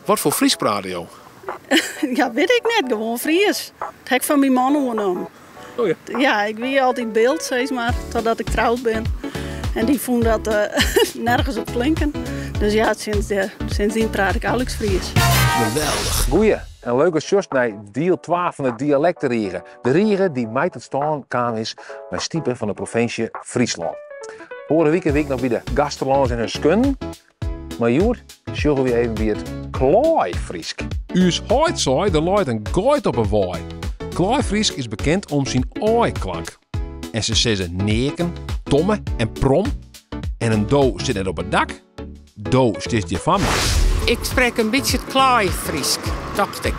Wat voor Fries praat je? Ja, weet ik net. Gewoon Fries. Het heb ik van mijn man overnomen. Oh ja. Ja, ik wie altijd beeld, zeg maar, totdat ik trouwd ben. En die vond dat nergens op klinken. Dus ja, sindsdien praat ik Alex Fries. Geweldig. Goeie. En leuke sjors naar deel 12 van de dialectenriegen. De riegen die mij tot staan kwam is bij Stiepen van de provincie Friesland. Vorige week nog bij de Gasterlands en hun skun. Maar joer, zullen we even bij het Klaaifriesk. Us hoort zei de luid een gooit op een waai. Klaaifriesk is bekend om zijn ooi-klank. En ze zeggen neken, tomme en prom. En een do zit net op het dak. Do sticht je van me. Ik spreek een beetje het Klaaifriesk, dacht ik.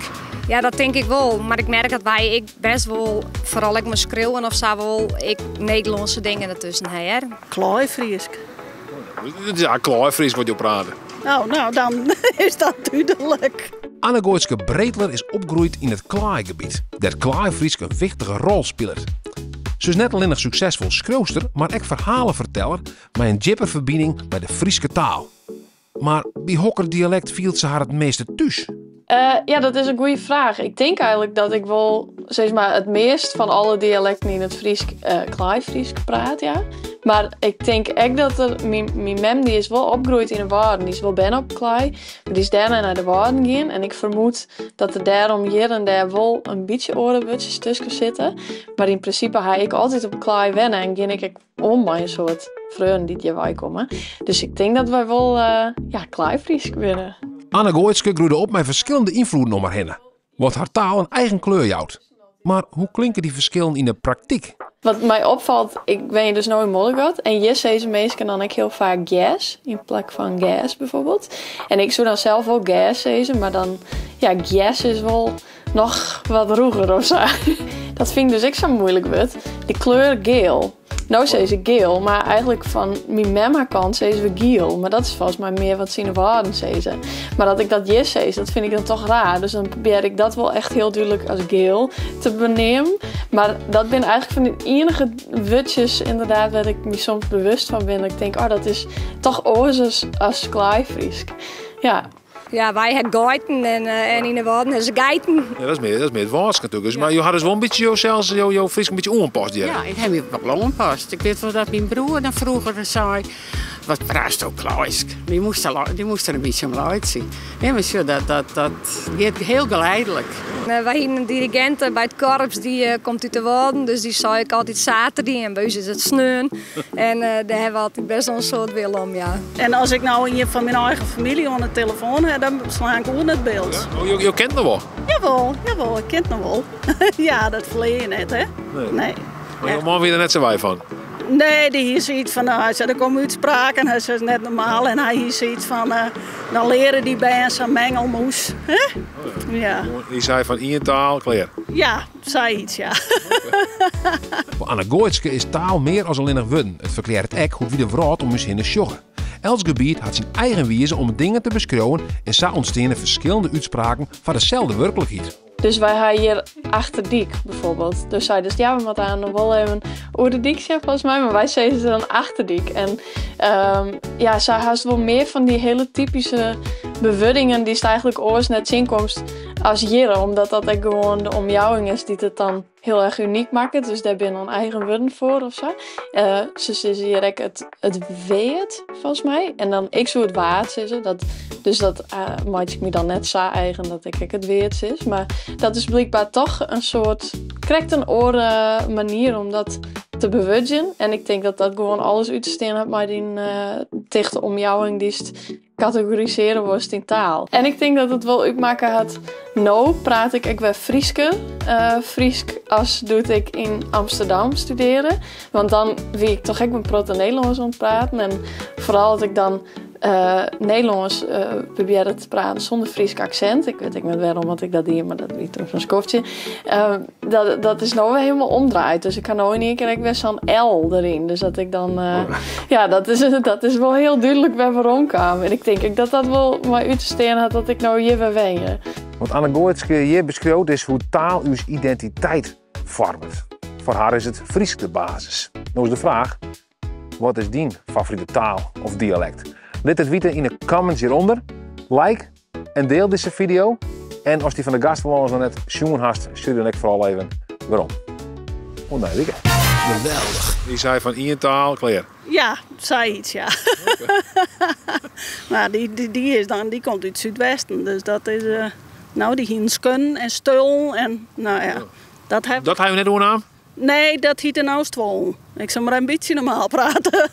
Ja, dat denk ik wel. Maar ik merk dat ik best wel, vooral ik me schreeuwen of zo, wel ik Nederlandse dingen ertussen heb. Klaaifriesk. Ja, Klaaifriesk wat je praten. Nou, dan is dat duidelijk. Anne Gooitske Breedler is opgegroeid in het Klaaigebied. Der Klaaifriesk een wichtige rol speelt. Ze is net alleen nog succesvol schreeuwster, maar ook verhalenverteller met een jipperverbinding met de Frieske taal. Maar wie hokker dialect viel ze haar het meeste thuis? Ja, dat is een goede vraag. Ik denk eigenlijk dat ik wel zeg maar, het meest van alle dialecten in het Fries Klaaifriesk praat, ja. Maar ik denk echt dat mijn mem die is wel opgegroeid in de Waarden. Die is wel ben op Klaai, maar die is daarna naar de Waarden gegaan. En ik vermoed dat er daarom hier en daar wel een beetje orenwutjes tussen zitten. Maar in principe ga ik altijd op Klaai wennen en ging ik om bij een soort vreugde die hierbij komen. Dus ik denk dat wij wel Klaaifriesk winnen. Anne Gooitske groeide op met verschillende invloeden om haar heen. Wat haar taal een eigen kleur jouwt. Maar hoe klinken die verschillen in de praktijk? Wat mij opvalt, ik ben dus nooit in Mollegat. En hier zeggen mensen dan ook heel vaak gas, in plek van gas bijvoorbeeld. En ik zou dan zelf ook gas zeggen, maar dan, ja, gas is wel nog wat roeger of zo. Dat vind ik dus echt zo moeilijk wordt. De kleur geel. Nou zeggen ze geel, maar eigenlijk van mijn mama kant zeggen we geel. Maar dat is volgens mij meer wat ze in de Waarden zeggen. Maar dat ik dat yes zeg, dat vind ik dan toch raar. Dus dan probeer ik dat wel echt heel duidelijk als geel te benemen. Maar dat ben eigenlijk van de enige woordjes inderdaad waar ik me soms bewust van ben. Dat ik denk, dat is toch oorzaak als Klaaifriesk. Ja. Ja, wij hebben geiten en in de Waarden hebben ze geiten. Ja, dat is meer het Waals natuurlijk. Ja. Maar je had dus wel een beetje jouw Fries een beetje onaanpast. Ja, ik heb me wel onaanpast. Ik weet wel dat mijn broer dan vroeger zei, wat praat ook Klaaifriesk. Die moest er een beetje om uitzien. Ja, maar dat gaat heel geleidelijk. Wij hebben een dirigent bij het korps, die komt uit de Waarden. Dus die zei ik altijd zaterdag en bij ons is het sneun. En daar hebben we altijd best wel een soort wil om, ja. En als ik nou hier van mijn eigen familie aan de telefoon heb, dan sla ik ook het beeld. Ja? Je kent nog wel? Jawel, ik ken het nog wel. Ja, dat verleer je net, hè? Nee. Maar je man weer er net zo wij van? Nee, die hier ziet van, hij zei, er komt uitspraak en hij is net normaal. En hij hier ziet van, dan leren die bij ons een mengelmoes. Hè? Ja. Die zei van in taal, klaar. Ja, zei iets, ja. Voor Anne Gooitske is taal meer als alleen nog woorden. Het verklaart ook hoe wie de vraat om ons heen te sjoggen. Elk gebied had zijn eigen wijze om dingen te beschrijven en zo ontstaan verschillende uitspraken van dezelfde werkelijkheid. Dus wij gaan hier Achterdiek bijvoorbeeld. Dus zij dus ja, we moeten aan nog wel even Oerdiek zeggen volgens mij, maar wij zeggen ze dan Achterdiek. En zij haast wel meer van die hele typische bewoordingen die is eigenlijk oors net zinkomst als hier, omdat dat ook gewoon de omjouwing is die het dan heel erg uniek maakt. Dus daar ben je een eigen woorden voor of zo. Ze zeggen hier ook het weet volgens mij. En dan ik zou het waard zeggen. Dus dat maak ik me dan net zo eigen dat ik het weet is. Maar dat is blijkbaar toch een soort correct een oren manier om dat te bewudgen. En ik denk dat dat gewoon alles uit te staan heeft maar die tegen de omjouwing die categoriseren wordt in taal. En ik denk dat het wel uitmaken had. Nou praat ik weer Frieske. Friesk als doe ik in Amsterdam studeren. Want dan wie ik toch echt mijn proto-Nederlands aan het praten. En vooral dat ik dan Nederlands probeerde te praten zonder Fries accent. Ik weet niet waarom wat ik dat deed, maar dat weet toch een skoftje. Dat is nou weer helemaal omdraaid. Dus ik kan nou in één keer weer zo'n L erin. Dus dat ik dan... dat is wel heel duidelijk waar we rondkwamen. En ik denk dat wel maar uit te staan had dat ik nou hier weer wen. Wat Anne Gooitske hier beschreeuwt is hoe taal uw identiteit vormt. Voor haar is het Fries de basis. Nou is de vraag, wat is die favoriete taal of dialect? Laat het weten in de comments hieronder. Like en deel deze video. En als die van de Gasterlons nog net zien hast, stuur dan ik vooral even waarom. Goed naar weekend. Geweldig. Die zei van Ian taal, klaar. Ja, zei iets, ja. Maar die komt uit het zuidwesten. Dus dat is, die Hinskun en Stul en nou ja. Dat hebben we net doen aan? Nee, dat hiet een Oostwol. Ik zal maar een beetje normaal praten.